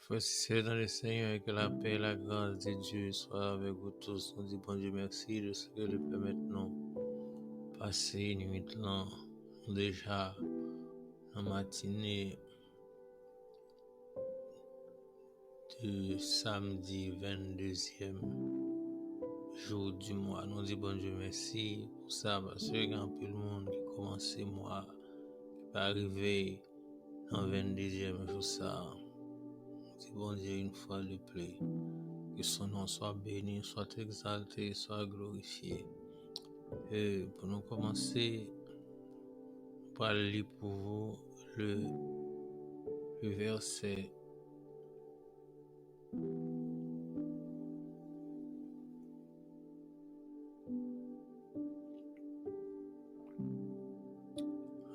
Frères et sœurs dans le Seigneur, et que la paix et la grâce de Dieu soient avec vous tous. Nous disons bon Dieu merci de ce que le permet maintenant. Passer une nuit là, déjà en matinée de samedi 22e jour du mois. Nous disons bon Dieu merci pour ça, parce qu'il y a un peu de monde qui commence le mois, qui peut arriver en 22e jour ça. Nous disons bon Dieu une fois de plus. Que son nom soit béni, soit exalté, soit glorifié. Et pour nous commencer, on va lire pour vous le verset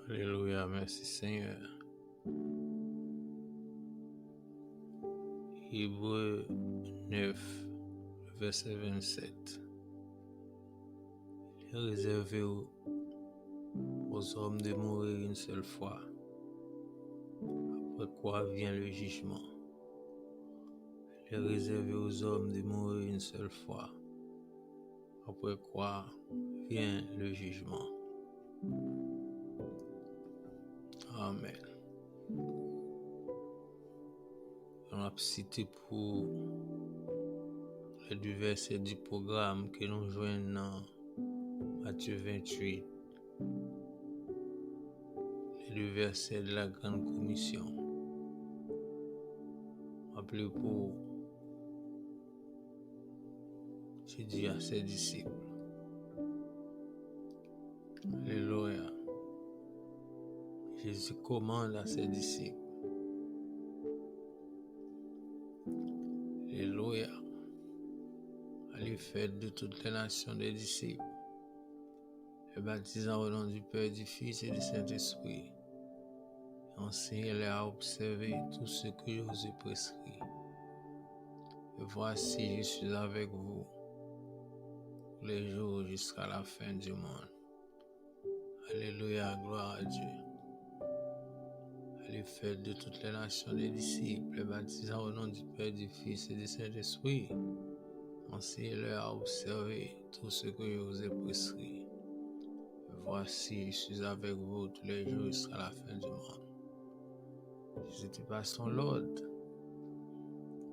Alléluia, merci Seigneur. Hébreux 9, verset 27. Il est réservé aux hommes de mourir une seule fois, après quoi vient le jugement. Il est réservé aux hommes de mourir une seule fois, après quoi vient le jugement. Amen. On a cité pour les deux versets du programme que nous joignons dans Matthieu 28, les deux versets de la Grande Commission. Appelé pour Jésus à ses disciples. Alléluia. Jésus commande à ses disciples. Alléluia. Allez faire de toutes les nations des disciples, les baptisant au nom du Père, du Fils et du Saint-Esprit. Enseignez-les à observer tout ce que je vous ai prescrit. Et voici, je suis avec vous tous les jours jusqu'à la fin du monde. Alléluia, gloire à Dieu. Allez faire de toutes les nations des disciples, les baptisant au nom du Père, du Fils et du Saint-Esprit. Enseignez-leur à observer tout ce que je vous ai prescrit. Voici, je suis avec vous tous les jours jusqu'à la fin du monde. Jésus te passe son l'ordre.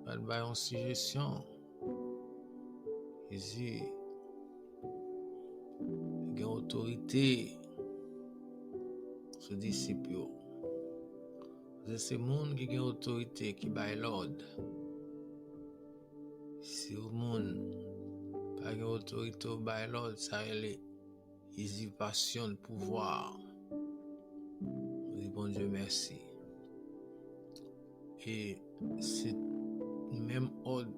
Pas de bail en suggestion. Jésus a autorité sur les disciples. C'est le monde qui a autorité, qui baille l'ordre. Si le monde n'a pas autorité au bail l'ordre, ça est usurpation de pouvoir. On dit bon Dieu merci. Et c'est le même ordre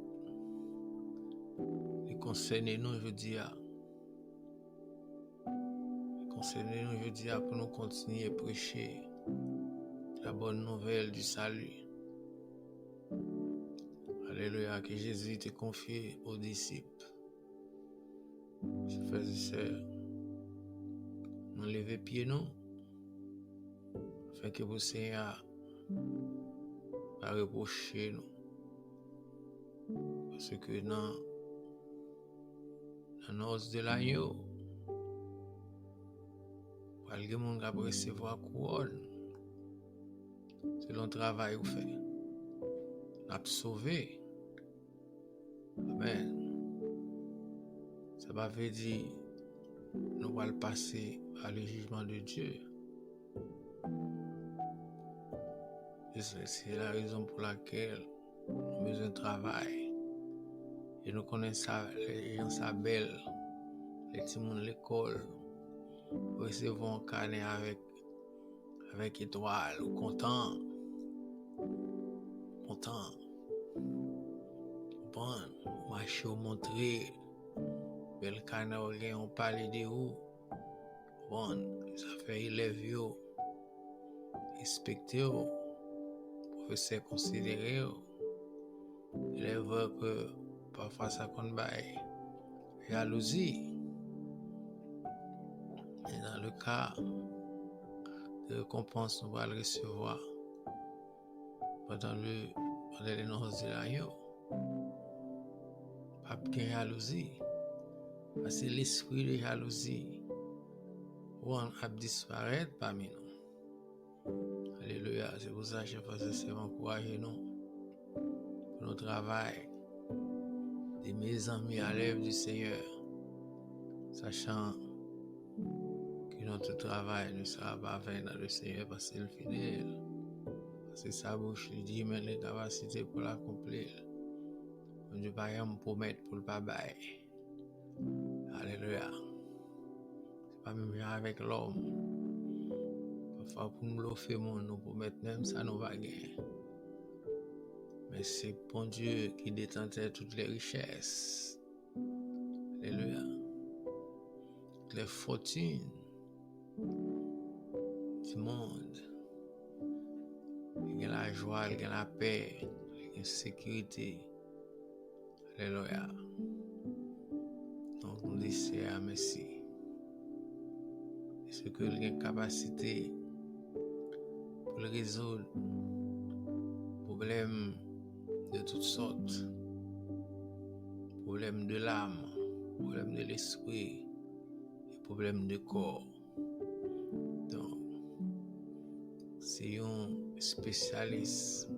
qui concerne nous, je dis, pour nous continuer à prêcher la bonne nouvelle du salut. Alléluia, que Jésus t'ait confié aux disciples. Frères et sœurs, nous levons pieds nous, afin que vous Seigneur pas reprocher nous. Parce que dans l'os de l'agneau, quelqu'un monde va recevoir couronne selon le travail vous fait. On a sauvé. Amen. Ça va veut dire nous allons passer à le jugement de Dieu. C'est la raison pour laquelle nous avons besoin de travail. Et nous connaissons les gens ça belle, les petits monde de l'école, recevons un carnet avec étoile, content. Bon, marcher au montrer, bel carnet, on parle de où. Bon, ça fait élève yo, respecter yo, professeur considéré yo. Élève que parfois ça compte bail jalousie. Et dans le cas de récompense, nous allons le recevoir pendant les noms de l'agneau. Pas de jalousie. Parce que l'esprit de jalousie va disparaître parmi nous. Alléluia. C'est pour ça que je faisais c'est encourager nous pour notre travail. De mes amis à l'œuvre du Seigneur, sachant que notre travail ne sera pas vain dans le Seigneur parce qu'il est fidèle. Parce que sa bouche lui dit, mais les capacités pour l'accomplir. Je ne vais pas me promettre pour le pas bailler. Alléluia. C'est pas même avec l'homme. Parfois, pour nous le faire, nous promettons même ça, nous va gagner. Mais c'est bon Dieu qui détenait toutes les richesses. Alléluia. Les fortunes du monde. Il y a la joie, il y a la paix, il y a la sécurité. Alléluia. Donc, nous disons merci. Est-ce que il y a une capacité pour résoudre les problèmes de toutes sortes, problèmes de l'âme, problèmes de l'esprit et problèmes de corps. Donc, c'est un spécialiste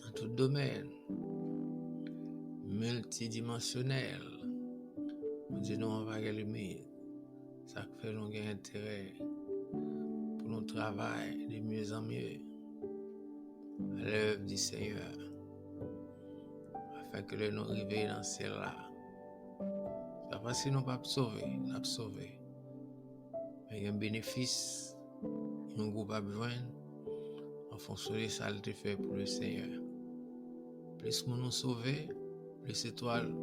en tout domaine, multidimensionnel. On dit non, on va y limite. Ça fait nous gain intérêt pour notre travail de mieux en mieux à l'œuvre du Seigneur, afin que nous arrivions dans celle-là. C'est parce que nous ne pouvons pas sauver, nous sauver. Mais il y a un bénéfice, nous ne pas besoin en fonction de ça que fait pour le Seigneur. Plus nous sauver, plus étoiles,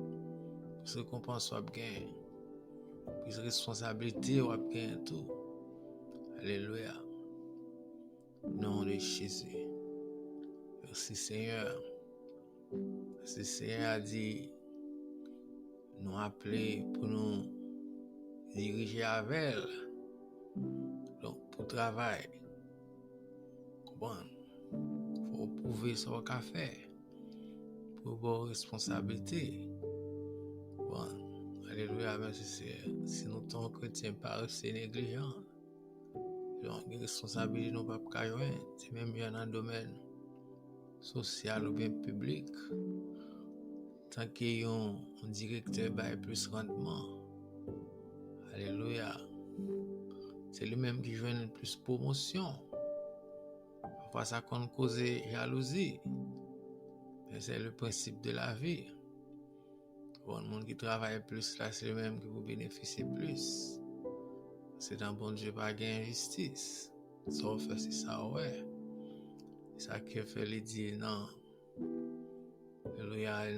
plus récompense soit gain, plus responsabilité soit gain tout. Alléluia. Nom de Jésus. Merci Seigneur. Merci Seigneur a dit nous appeler pour nous diriger avec elle. Donc pour travail, il faut prouver ce qu'on a fait. Pour avoir responsabilité. Alléluia, merci Seigneur. Si nous sommes chrétiens par c'est négligent. Donc les responsabilités nous pas cajoler. C'est même bien dans le domaine social ou bien public. Tant qu'il y a un directeur qui plus rendement. Alléluia. C'est lui-même qui joue plus promotion. Parfois ça peut causer jalousie. Mais c'est le principe de la vie. Bon, le monde qui travaille plus là, c'est le même qui vous bénéficie plus. C'est dans bon Dieu pas gain injustice. Ça on fait c'est ça ouais. Ça qui fait les dire non. Alléluia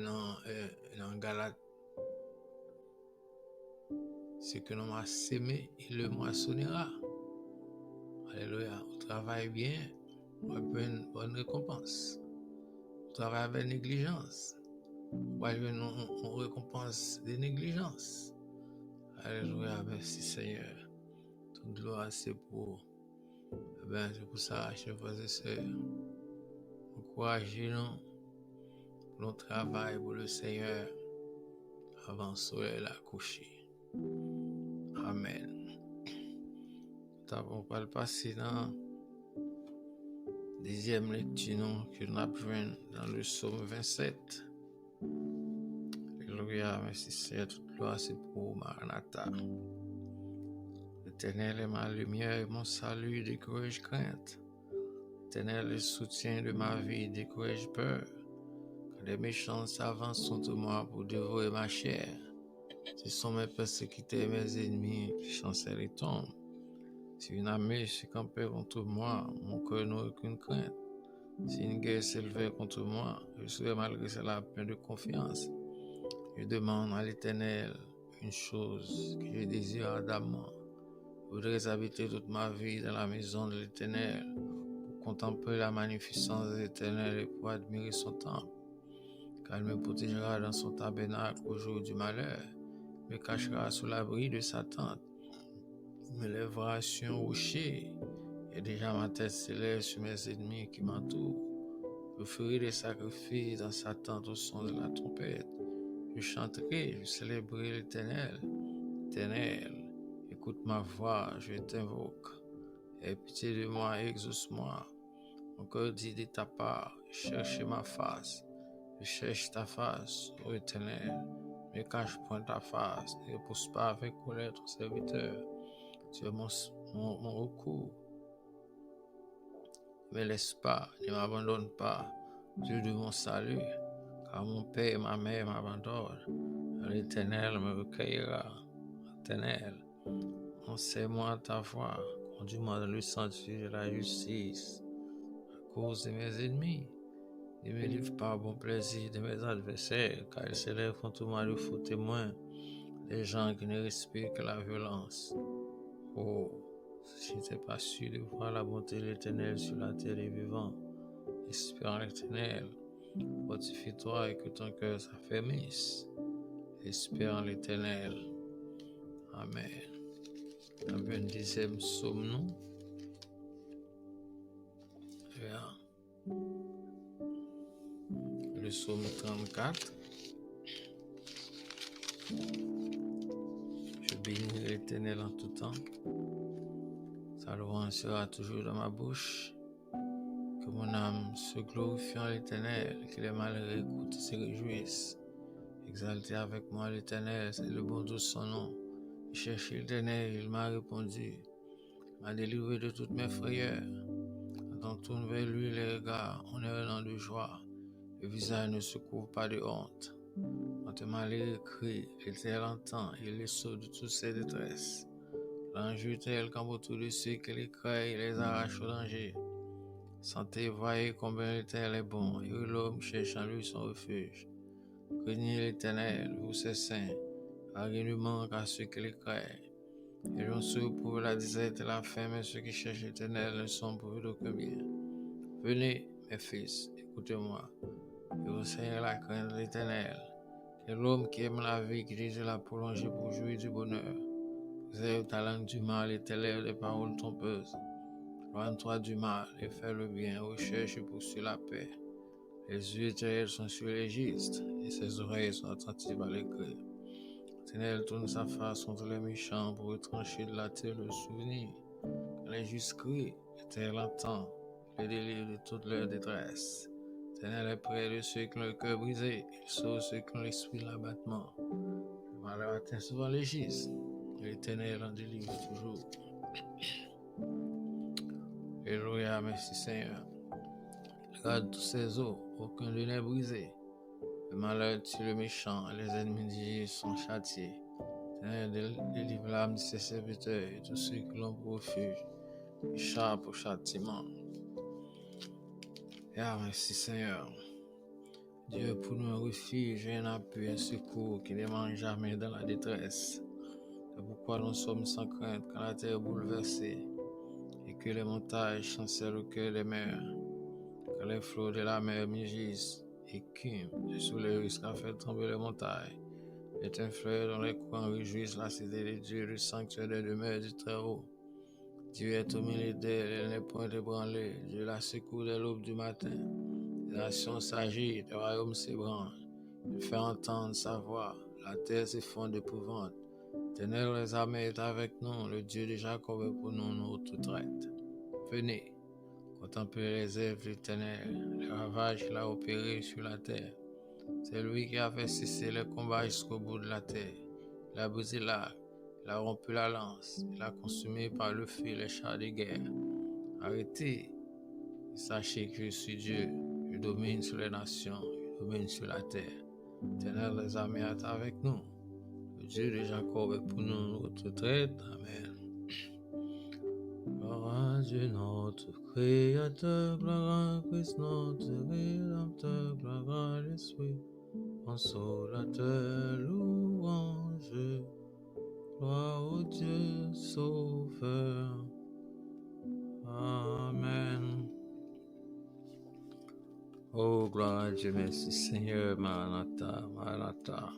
dans Galate. Ce que l'on a sémé, il le moissonnera. Alléluia. On travaille bien, on a une bonne récompense. On travaille avec négligence. On a une récompense de négligence. Alléluia. Merci Seigneur. Toute gloire c'est pour. C'est pour ça, chers frères et sœurs, encouragez-nous pour notre travail pour le Seigneur avant le soleil la coucher. Amen. Nous avons pas le passé dans la deuxième lecture que nous avons joué dans le psaume 27. Alléluia, merci Seigneur, toute gloire c'est pour Maranatha. L'Éternel est ma lumière et mon salut, décourage crainte. L'Éternel est le soutien de ma vie, décourage peur. Quand les méchants s'avancent contre moi pour dévorer ma chair, ce sont mes persécuteurs, mes ennemis qui chancellent et tombent. Si une armée se campait contre moi, mon cœur n'aurait aucune crainte. Si une guerre s'élevait contre moi, je serais malgré cela plein de confiance. Je demande à l'Éternel une chose que je désire ardemment. Je voudrais habiter toute ma vie dans la maison de l'Éternel pour contempler la magnificence de l'Éternel et pour admirer son temple. Car il me protégera dans son tabernacle au jour du malheur, me cachera sous l'abri de sa tente, me lèvera sur un rocher, et déjà ma tête s'élève sur mes ennemis qui m'entourent. Je ferai des sacrifices dans sa tente au son de la trompette. Je chanterai, je célébrerai l'Éternel. Éternel, écoute ma voix, je t'invoque. Aie pitié de moi et exauce-moi. Mon cœur dit de ta part, cherchez ma face. Je cherche ta face, ô Éternel. Ne cache point ta face, ne repousse pas avec colère ton serviteur. Tu es mon recours. Ne me laisse pas, ne m'abandonne pas, Dieu de mon salut, car mon père et ma mère m'abandonnent. L'Éternel me recueillera. Éternel, enseigne-moi ta voie, conduis-moi dans le sentier de la justice, à cause de mes ennemis. Ne me livre pas au bon plaisir de mes adversaires, car ils s'élèvent contre moi de faux témoins, des gens qui ne respirent que la violence. Oh, si je n'étais pas sûr de voir la bonté de l'Éternel sur la terre des vivants, espère en l'Éternel, fortifie-toi et que ton cœur s'affermisse. Espère en l'Éternel. Amen. Dans le 20e psaume, nous. Le psaume 34. Je bénirai l'Éternel en tout temps. Sa louange sera toujours dans ma bouche. Que mon âme se glorifie en l'Éternel, que les malheureux écoutent et se réjouissent. Exaltez avec moi l'Éternel, c'est le bon de son nom. Cherchez l'Éternel, il m'a répondu. Il m'a délivré de toutes mes frayeurs. Quand on tourne vers lui les regards, on est un an de joie. Le visage ne se couvre pas de honte. Quand un malheureux crie, l'Éternel entend, il les sauve de toutes ses détresses. L'ange tel camp autour de ceux qui les craignent et les arrache au danger. Sentez, voyez combien l'Éternel est bon, et l'homme cherche en lui son refuge. Craignez l'Éternel, vous ses saints, car rien ne manque à ceux qui les craignent. Et l'on se pour la disette et la faim, mais ceux qui cherchent l'Éternel ne sont pourvus d'aucun bien. Venez, mes fils, écoutez-moi, et vous seignez la crainte de l'Éternel. Que l'homme qui aime la vie, qui désire la prolonger pour jouir du bonheur. Préserve ta langue du mal et tes lèvres des paroles trompeuses. Loigne-toi du mal et fais le bien, recherche et poursuis la paix. Les yeux éternels sont sur les justes, et ses oreilles sont attentives à l'écrit. L'Éternel tourne sa face contre les méchants pour retrancher de la terre le souvenir. Quand les justes crient, l'Éternel entend, les délivre de toute leur détresse. L'Éternel est près de ceux qui ont le cœur brisé, il sauve ceux qui ont l'esprit de l'abattement. Le malheur atteint souvent les justes, et l'Éternel en délivre toujours. Alléluia, merci Seigneur. Regarde tous ces eaux, aucun d'eux n'est brisé. Le malheur tue le méchant, et les ennemis d'Israël sont châtiés. Seigneur, délivre l'âme de ses serviteurs et tous ceux qui l'ont pour refuge. Échappe au châtiment. Merci Seigneur. Dieu pour nous un refuge, un appui, un secours qui ne manque jamais dans la détresse. C'est pourquoi nous sommes sans crainte quand la terre est bouleversée et que les montagnes chancellent au cœur des mers. Quand les flots de la mer mugissent et cument, et sous le risque à faire tomber les montagnes, est un fleuve dont les courants réjouissent la cité de Dieu, le sanctuaire des demeures du Très-Haut. Dieu est au milieu d'elle, elle n'est point ébranlée. Dieu la secoue dès l'aube du matin. Les nations s'agitent, le royaume s'ébranle. Il fait entendre sa voix, la terre s'effondre d'épouvante. L'Éternel les armées est avec nous, le Dieu de Jacob est pour nous notre traite. Venez, contemplez les œuvres de l'Éternel, les ravages qu'il a opérés sur la terre. C'est lui qui a fait cesser les combats jusqu'au bout de la terre. Il a brisé l'arc, il a rompu la lance, il a consumé par le feu les chars de guerre. Arrêtez et sachez que je suis Dieu, je domine sur les nations, je domine sur la terre. L'Éternel des armées est avec nous. Le Dieu de Jacob est pour nous notre traite. Amen. Gloire à Dieu notre Créateur, gloire à Christ notre Rédempteur, gloire à l'Esprit Consolateur, louange, gloire au Dieu Sauveur. Amen. Oh, gloire à Dieu, merci Seigneur, Maranatha, Maranatha.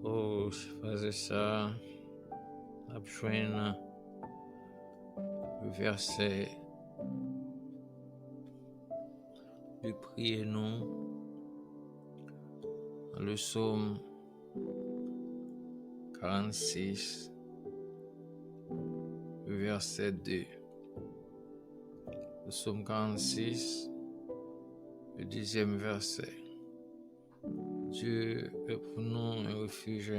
Oh, je faisais ça, apjoindre. Le verset 1 à 3. de prier nous dans le psaume 46, le verset 2. Le psaume 46, le 10e verset. Dieu est pour nous un refuge.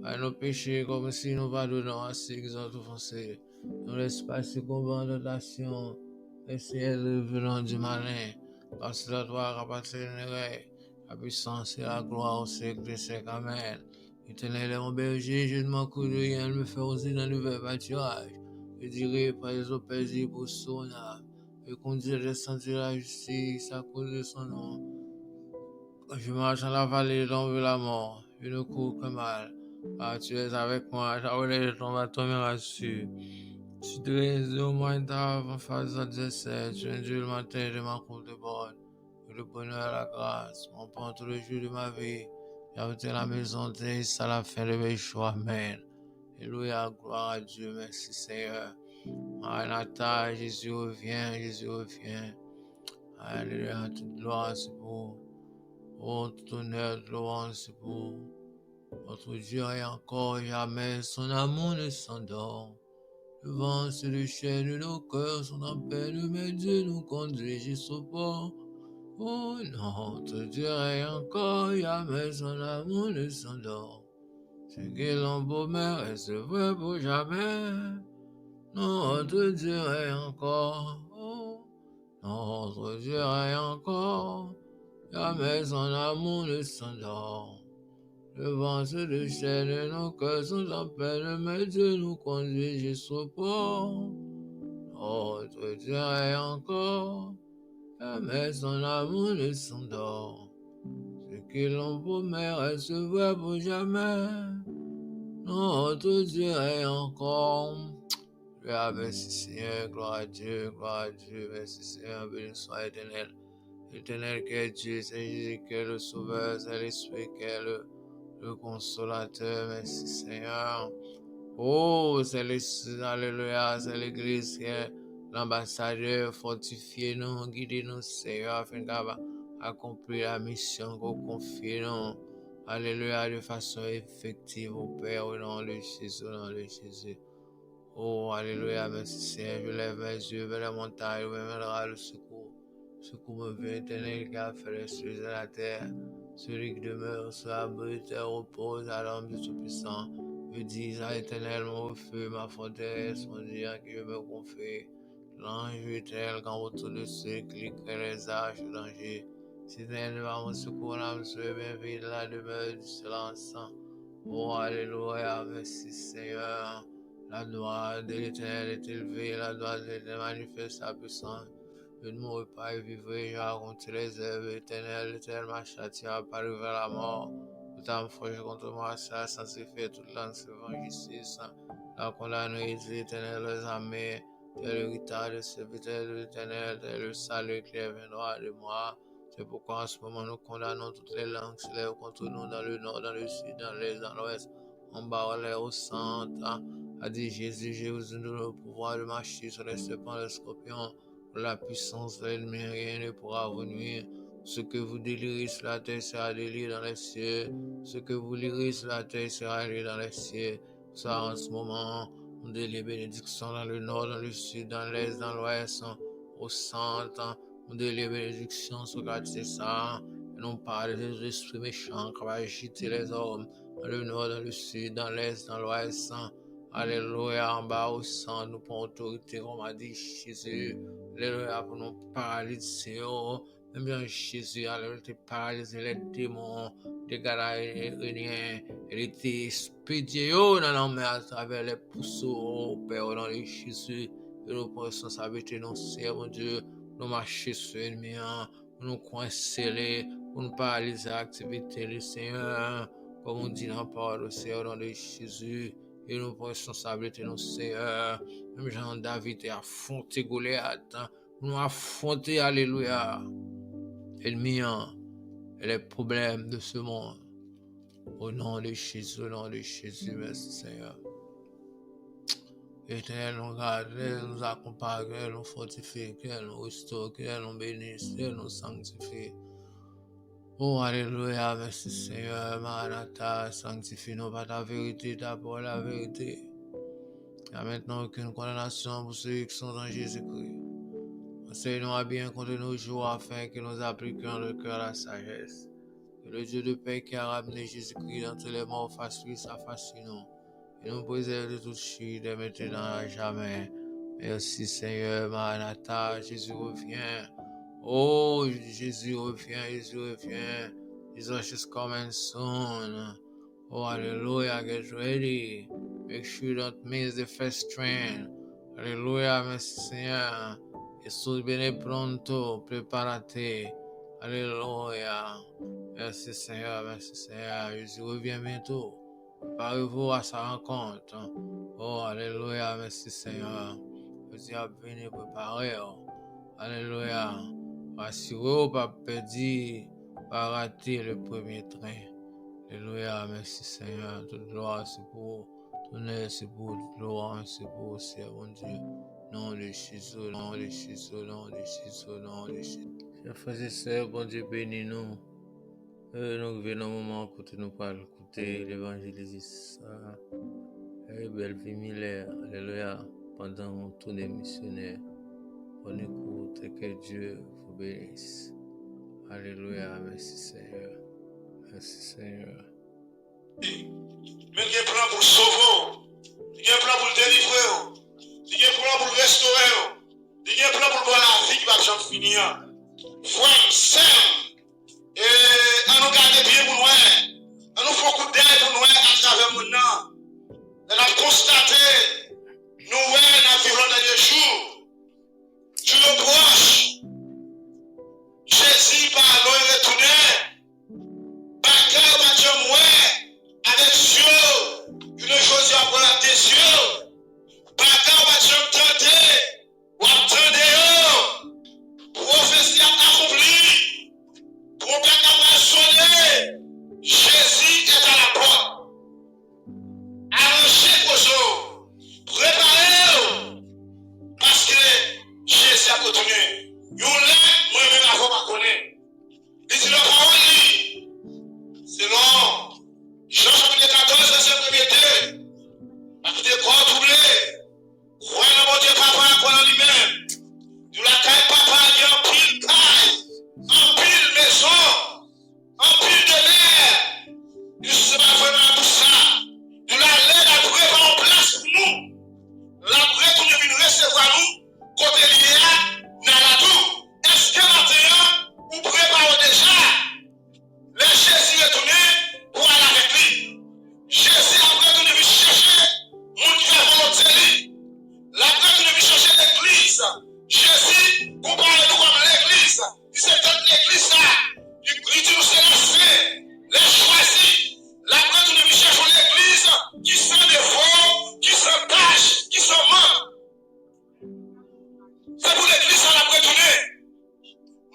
À nos péchés, comme si nous pardonnons à ceux qui ont offensé. Dans l'espace de combat de tentation, essayez de venant du malin, parce que toi appartiendrait la puissance et la gloire au siècle des siècles. Amen. Éternel est mon berger, je ne manque de rien, il me fait oser dans le vert pâturage. Je dirai pas les eaux paisibles pour son âme, je conduis les sentiers de la justice à cause de son nom. Quand je marche dans la vallée de l'ombre de la mort, je ne cours que mal. Ah, tu es avec moi, ta relève de ton bâton me rassure. Tu dresses au moins une table en face d'adversaire, tu induis le matin de ma coupe de bonne. Que le bonheur et la grâce m'emportent tous les jours de ma vie. J'habite la maison d'Is à la fin de mes choix. Amen. Alléluia, gloire à Dieu, merci Seigneur. Maranatha, Jésus revient, Jésus revient. Alléluia, toute gloire c'est pour. Oh, tout honneur, louange c'est pour. Notre Dieu et encore jamais son amour ne s'endort. Le vent c'est le chien de nos cœurs sont en peine, mais Dieu nous conduit jusqu'au port. Oh, notre Dieu et encore jamais son amour ne s'endort. Ce qu'il embaume reste vrai pour jamais. Notre Dieu est encore. Oh, notre Dieu est encore. Jamais son amour ne s'endort. Le vent se déchaîne et nos cœurs sont en peine, mais Dieu nous conduit jusqu'au port. Notre Dieu est encore, jamais son amour ne s'endort. Ce qu'il embaume reste vrai pour jamais. Notre Dieu est encore. Merci Seigneur, gloire à Dieu, merci Seigneur, béni soit éternel. L'éternel qui est Dieu, c'est Jésus qui est le Sauveur, c'est l'Esprit qui est le Consolateur, merci Seigneur. Oh, c'est l'Esprit, alléluia, c'est l'Église qui est l'ambassadeur, fortifiez-nous, guidez-nous Seigneur, afin d'accomplir la mission qu'on confie nous. Alléluia, de façon effective au Père, au nom de Jésus, au nom de Jésus. Oh, alléluia, merci Seigneur, je lève mes yeux vers la montagne, où me viendra le secours. Secours me vient, éternel, qui a fait les cieux et la terre. Celui qui demeure sur l'abri et repose à l'homme du Tout-Puissant. Je dis à l'éternel, mon refuge, ma forteresse, mon Dieu, en qui je me confie. L'ange éternel, quand autour de ceux qui craignent les arches au danger. Si l'éternel va mon secours, l'âme se bien vide, la demeure du silence. Oh, alléluia, merci Seigneur. La droite de l'Éternel est élevée, la droite de l'Éternel manifeste sa puissance. Je ne mourrai pas et vivrai, je raconte les œuvres éternelles. L'Éternel m'a châtié à pas vers la mort. Tout âme forgée contre moi, ça sanctifie toute langue se venge justice. La condamnée dit l'Éternel les armées, tel le retard de serviteur de l'Éternel, tel le salut qui viendra de moi. C'est pourquoi en ce moment nous condamnons toutes les langues qui se lèvent contre nous dans le nord, dans le sud, dans l'est, dans l'ouest, en bas, en l'air, au centre. A dit Jésus, je vous donne le pouvoir de marcher sur les serpents, les scorpions, la puissance de l'ennemi, rien ne pourra vous nuire. Ce que vous délirez sur la terre sera déliré dans les cieux. Ce que vous lirez sur la terre sera lu dans les cieux. Ça, en ce moment, on délire bénédiction dans le nord, dans le sud, dans l'est, dans l'ouest, au centre. On délire bénédiction sur quartier ça. Et non pas des esprits méchants qui vont agiter les hommes dans le nord, dans le sud, dans l'est, dans l'ouest. Alléluia, en bas au sang, nous prenons autorité, comme a dit Jésus. Alléluia, pour nous paralyser, même bien Jésus, alléluia, paralyser les démons, dégager les réunions, il était expédié dans la mer à travers les pousseaux, Père, au nom de Jésus, et nous prenons responsabilité, nous servons, mon Dieu, nous marcher sur l'ennemi, nous coincer, pour nous paralyser l'activité du Seigneur, comme on dit dans la parole, Seigneur, au nom de Jésus. Et nous prenons responsabilité, nous Seigneur. Même Jean David a affronté Goliath. Nous affronté, alléluia, ennemi et les problèmes de ce monde. Au nom de Jésus, merci Seigneur. Éternel, nous garde, nous accompagne, nous fortifie, nous restaure, nous bénisse, nous sanctifie. Oh, alléluia, merci Seigneur, Maranatha, sanctifie-nous par ta vérité, ta parole, la vérité. Il n'y a maintenant aucune condamnation pour ceux qui sont dans Jésus-Christ. Enseigne-nous à bien compter nos jours afin que nous appliquions le cœur à la sagesse. Que le Dieu de paix qui a ramené Jésus-Christ dans tous les morts fasse lui sa face sur nous. Et nous préserve de toute chute de maintenant à jamais. Merci Seigneur, Maranatha, Jésus revient. Oh, Jésus revient, Jésus revient. Jesus is coming soon. Oh, hallelujah, get ready. Make sure you don't miss the first train. Hallelujah, merci Seigneur. Jesús viene pronto, prepárate. Alléluia. Merci Seigneur, merci Seigneur. Jésus revient bientôt. Préparez-vous à sa rencontre. Oh, alléluia, merci Seigneur. Jésus a venu préparer. Alléluia. Rassurez-vous, pas perdre, pas rater le premier train. Alléluia, merci Seigneur. Toute gloire, c'est pour tout honneur, c'est pour toute gloire, c'est pour mon Dieu. Non de Jésus, non de Jésus, non de Jésus, non de Jésus. Chers frères et sœurs, bon Dieu bénis nous. Nous venons au moment où nous parlons, écouter l'évangéliste. Belle vie Miller, alléluia, pendant mon tournée missionnaire. On écoute et que Dieu vous bénisse. Alléluia, merci Seigneur. Merci Seigneur. Mais il y a un plan pour le sauver, il y a un plan pour le délivrer, il y a un plan pour le restaurer, il y a un plan pour la vie qui va jamais finir. Frère, sœur, et on nous garde bien pour nous, on nous fait coup d'aide pour nous à travers le monde. On a constaté, nous, dans les derniers jours, sur le proche, Jésus par l'eau retourné, par cœur, par Dieu, avec Dieu, une chose à voir des yeux, par cœur, par Dieu, tenter, ou attendez, prophétie accomplie, prophète a sonné, Jésus est à la porte. Arrangez vos jours, préparez-vous, parce que Jésus a retourné. Vous l'êtes, moi-même, avant de connaître. Il dit la parole, selon Jean chapitre 14, verset 1er. Parce que corps troublé, croyez dans mon Dieu, papa, croyez en lui-même. Nous la caille, papa, il y a un pile caille, un pile maison, un pile de l'air. Nous ne sommes pas vraiment pour ça. Nous la l'aide à préparer en place pour nous. La vraie pour nous recevoir nous, côté lié, dans la tour. Est-ce que maintenant, vous préparez déjà? Le Jésus est tourné pour aller avec lui. Jésus après tout ne veut chercher mon qui fait volonté. L'après tout ne veut chercher l'église. Jésus compare nous comme l'église. Il s'est donné l'église là. Il dit nous c'est la fait, les choisis. L'après tout ne veut chercher l'église qui sont défauts, qui sont tâches, qui sont morts. C'est pour l'église à l'après tourner.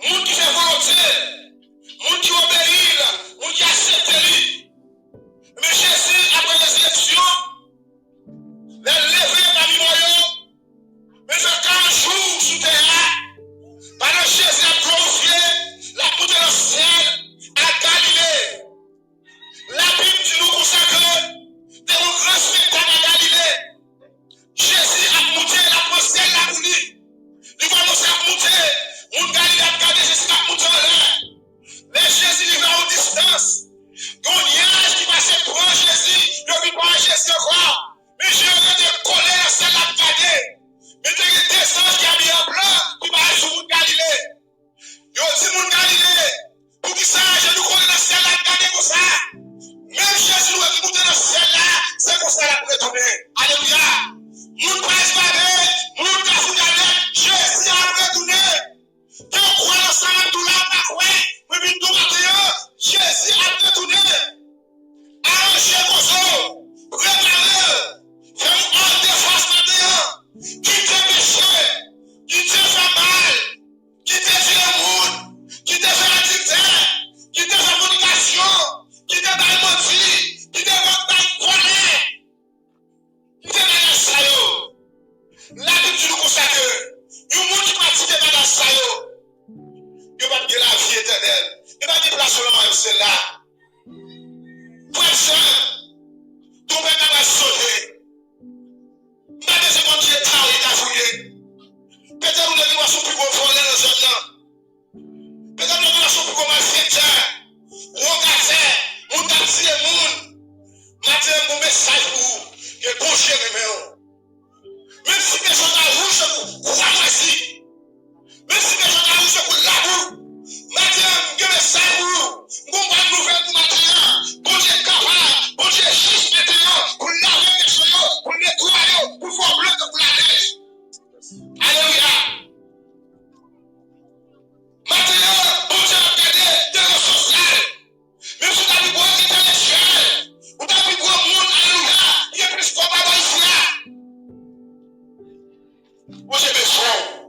Moun qui fait volonté, moun qui obéit, moun qui accepte lui. Mais Jésus, après les élections, les lever parmi moi, mais fait 40 jours sous terre, pendant que Jésus a glorifié la poutre dans le ciel à Galilée. La Bible dit nous consacre des grands spectacles à Galilée. Jésus a monté la pensée la pluie. Il va nous monter. Mon Galilée a regardé Jésus a monté en l'air. Mais Jésus il va en distance. Il y a un nuage qui passe pour Jésus. Il ne vit pas Jésus encore. Mais je vais coller la salle à regarder. Mais il y a des anges qui ont mis en blanc qui va sur mon Galilée. Il dit mon Galilée. Pour qui ça, je nous coller la salle à regarder comme ça. Même Jésus nous a dit monter dans celle là, c'est comme ça la pour retourner. Alléluia. Mon prince va mon garçon va Jésus a retourné. Et on croit ensemble tout là, pas quoi. Mais bien tout matin, Jésus a retourné. Arrangez vos jours, préparez, faites hors de face matin. Quittez péché, quittez fait mal, quittez le monde, quittez l'addiction, quittez la communication, quittez la menti, quittez votre colère, quittez la salaud. va te la vie éternelle. Il va te placer seulement c'est là. Frère, soeur, ton père va sauver. Pas de ce qu'on dit, il a fouillé. Peut-être que vous avez son plus beau volet dans ce temps. Peut-être que vous avez son plus beau malfaiteur. Regardez, mon taxi et mon. Maintenant, mon message pour vous. Que bon chien est même si les gens ont rouge, vous croyez. Même si les gens ont rouge, vous l'avouez. Maintenant, je vais ça pour vous. Vous avez une nouvelle pour maintenant. Bon Dieu est capable. Bon Dieu est juste maintenant. Pour laver les choses, pour nettoyer, pour faire bleu pour la neige. Alléluia. Maintenant, bon Dieu a gardé des ressources sociales. Même si vous avez beau intellectuel, vous avez beau monde, alléluia. Il y a plus qu'on va voir ici là. Vous avez besoin.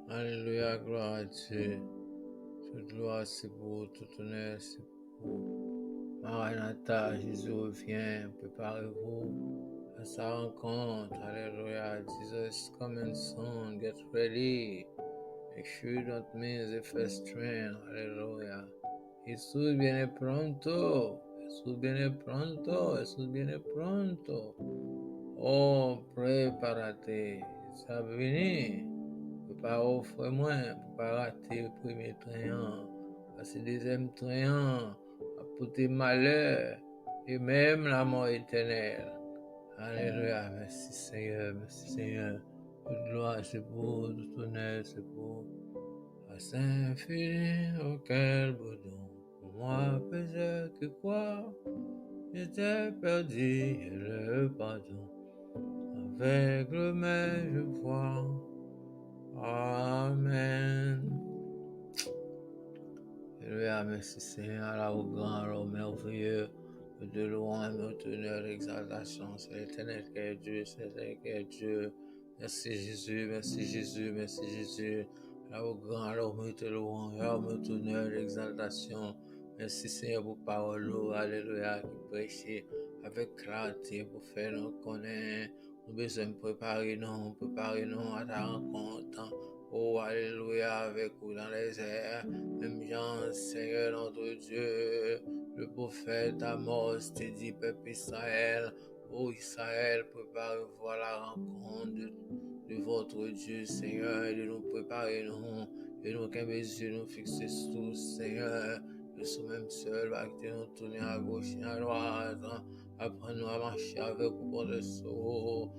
Alléluia, gloire à Dieu. Toute gloire, c'est pour tout honneur, c'est pour Maranatha. Jésus revient, préparez-vous à sa rencontre. Alléluia, Jesus coming soon, get ready. Make sure you don't miss the first train. Alléluia. Jesús viene pronto. Jesús viene pronto. Jesús viene pronto. Oh, prépare-toi. Ça va venir. Prépare-vous, frère, moi. Pour pas rater le premier train. Parce que le deuxième train va porter malheur. Et même la mort éternelle. Alléluia. Merci Seigneur. Merci Seigneur. Toute gloire, c'est pour. Tout honneur, c'est pour. À Saint-Philippe, auquel boudon. Pour moi, pécheur qui croit. J'étais perdu et le pardon. Avec le même je vois. Amen. Alléluia, merci Seigneur, alors grand, alors merveilleux, de louange, de honneur, d'exaltation, c'est l'éternel qui est Dieu, c'est l'éternel qui est Dieu. Merci Jésus, merci Jésus, merci Jésus. Alors grand, alors de louange, alors de honneur, d'exaltation. Merci Seigneur pour parole, alléluia, qui prêche avec clarté pour faire nous connaître. Nous besoin de préparer nous à ta rencontre. Oh, alléluia, avec vous dans les airs. Même Jean, Seigneur notre Dieu, le prophète Amos te dit, peuple Israël, oh Israël, préparez-vous à la rencontre de votre Dieu, Seigneur, et de nous préparer, nous, et nous, qu'un yeux nous fixer sur Seigneur. Nous sommes même seuls, nous tourner à gauche et à droite, apprendre à marcher avec vous pour le saut.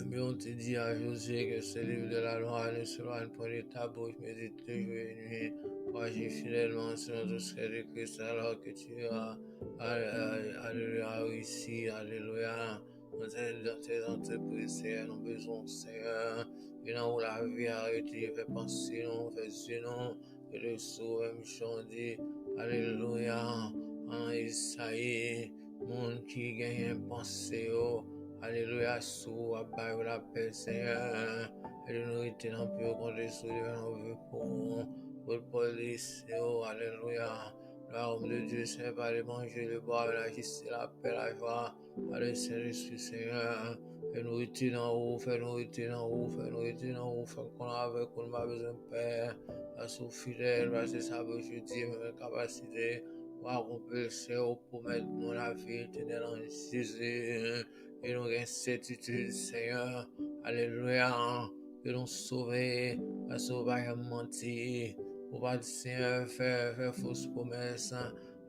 Mais on te dit à Josué que ce livre de la loi ne sera point de ta bouche, mais de te jour et nuit. Agis fidèlement selon tout ce que de Christ, alors que tu as, alléluia, réussi, alléluia. Dans tes entreprises, Seigneur, nous besoin, Seigneur. Et là où la vie a arrêté, fait penser, non, fait sinon, et le saut, même chanter, alléluia. En Isaïe, monde qui gagne pensée, oh. Alléluia, sous la paix, Seigneur. Et de nous retenir plus contre sous nos vœux pour le police, oh, alléluia. L'arme de Dieu, c'est pas le manger, le boire, la justice, la paix, la joie. Allez, Saint-Esprit, Seigneur. Et nous retenir en haut, fais-nous retenir en haut, fais-nous retenir en haut, fais qu'on a avec, on n'a besoin de paix. La sous fidèle, parce que ça veut je dis, mes capacités. On peut le pour mettre nous la vie éternelle en Jésus. Et nous avons certitude, Seigneur. Alléluia. Que nous sauver, parce qu'on va mentir. On va dire, Seigneur, faire fausse promesse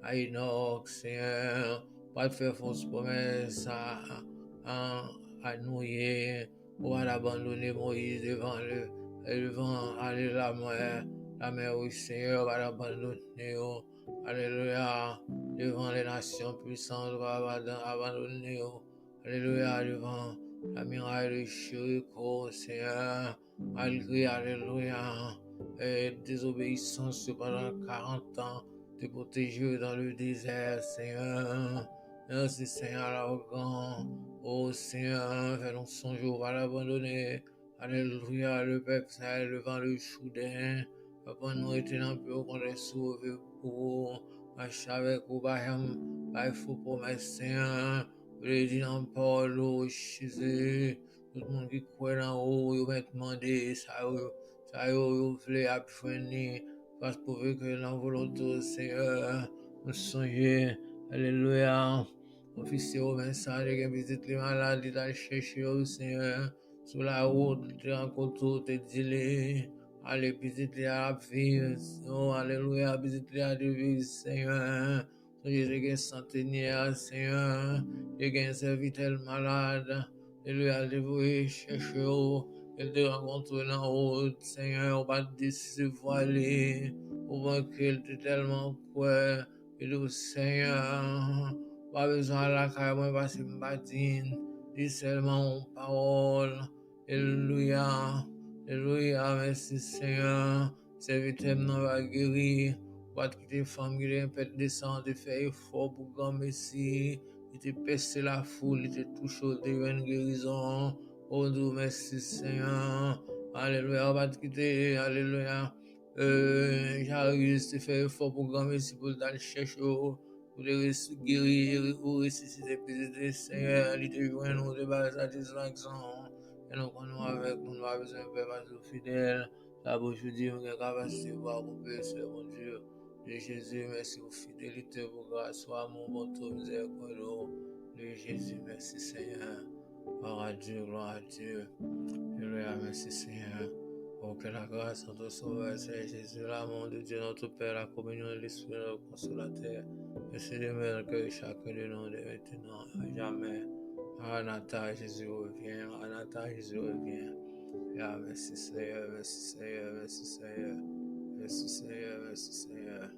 à Enoch, Seigneur. Pas faire fausse promesse à Noé. On va abandonner Moïse devant aller la mer, oui, Seigneur, on va l'abandonner. Alléluia. Devant les nations puissantes, on va abandonner. Alléluia, devant la muraille de Jéricho, Seigneur, malgré, alléluia, désobéissance pendant 40 ans, te protéger dans le désert, Seigneur. Merci, Seigneur, l'arrogant. Oh, Seigneur, fais-nous songer, on va l'abandonner. Alléluia, le peuple, Seigneur, devant le choudin. Papa, nous étions peu qu'on est sauvé pour marcher avec vous, par faux promesses, Seigneur. Vous l'avez dit dans Paul, Jésus, tout le monde qui croit en haut, il va demander, ça, vous voulez apprendre, parce que la volonté, Seigneur, nous songer, alléluia. Officier au Vincent, qui visite les malades, il a cherché au Seigneur, sur la route, il rencontre, il dit, allez, visiter à la vie, oh, alléluia, visiter à la vie, Seigneur. Jésus qui est centenaire, Seigneur, il y a un serviteur malade, il lui a dévoué, chercher, il te rencontre dans la route, Seigneur, on va te décevoir, on va qu'il te tellement quoi, il dit, Seigneur, pas besoin de la caille, moi, parce que je m'bâtine, dis seulement une parole, alléluia, alléluia, merci, Seigneur, serviteur nous va guérir. Pas quitter femme qui est peut descendre, de faire effort pour grand Messie. Il te percé la foule, il te touche au divine guérison. Oh Dieu, merci Seigneur. Alléluia, pas quitter, alléluia. J'arrive, de faire effort pour grand Messie, pour le chercher, pour le guérir, ou ressusciter, puis Seigneur, il te joint nous de base satisfaction. Et nous prenons avec nous, nous avons besoin de faire fidèle. La bouche dit, nous avons capacité de voir pour pécher, mon Dieu. De Jésus, merci pour fidélité, pour grâce, pour amour, pour ton miséricorde. De Jésus, merci Seigneur. Gloire à Dieu, gloire à Dieu. Alléluia, merci Seigneur. Oh, que la grâce de notre Sauveur, Seigneur Jésus, l'amour de Dieu, notre Père, la communion de l'Esprit, le consolateur. Merci de même que chacun de nous, de maintenant à jamais. Maranatha, Jésus revient. Maranatha, Jésus revient. Merci Seigneur, merci Seigneur, merci Seigneur. Merci Seigneur, merci Seigneur.